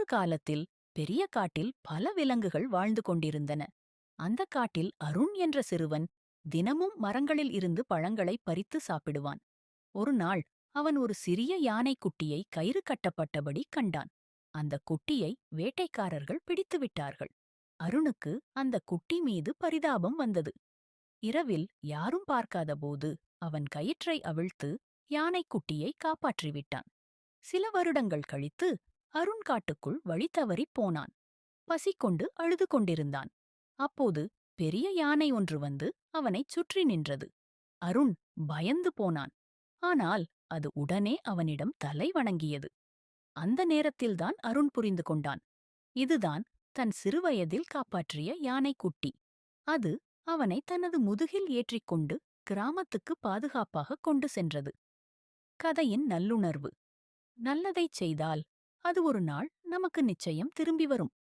காலத்தில் பெரிய காட்டில் பல விலங்குகள் வாழ்ந்து கொண்டிருந்தன. அந்த காட்டில் அருண் என்ற சிறுவன் தினமும் மரங்களில் இருந்து பழங்களை பறித்து சாப்பிடுவான். ஒரு நாள் அவன் ஒரு சிறிய யானைக்குட்டியை கயிறு கட்டப்பட்டபடி கண்டான். அந்த குட்டியை வேட்டைக்காரர்கள் பிடித்துவிட்டார்கள். அருணுக்கு அந்த குட்டி மீது பரிதாபம் வந்தது. இரவில் யாரும் பார்க்காதபோது அவன் கயிற்றை அவிழ்த்து யானைக்குட்டியை காப்பாற்றிவிட்டான். சில வருடங்கள் கழித்து அருண் காட்டுக்குள் வழி தவறிப் போனான். பசி கொண்டு அழுது கொண்டிருந்தான். அப்போது பெரிய யானை ஒன்று வந்து அவனைச் சுற்றி நின்றது. அருண் பயந்து போனான். ஆனால் அது உடனே அவனிடம் தலை வணங்கியது. அந்த நேரத்தில்தான் அருண் புரிந்து கொண்டான். இதுதான் தன் சிறுவயதில் காப்பாற்றிய யானைக்குட்டி. அது அவனை தனது முதுகில் ஏற்றிக்கொண்டு கிராமத்துக்கு பாதுகாப்பாக கொண்டு சென்றது. கதையின் நல்லுணர்வு: நல்லதைச் செய்தால் அது ஒரு நாள் நமக்கு நிச்சயம் திரும்பி வரும்.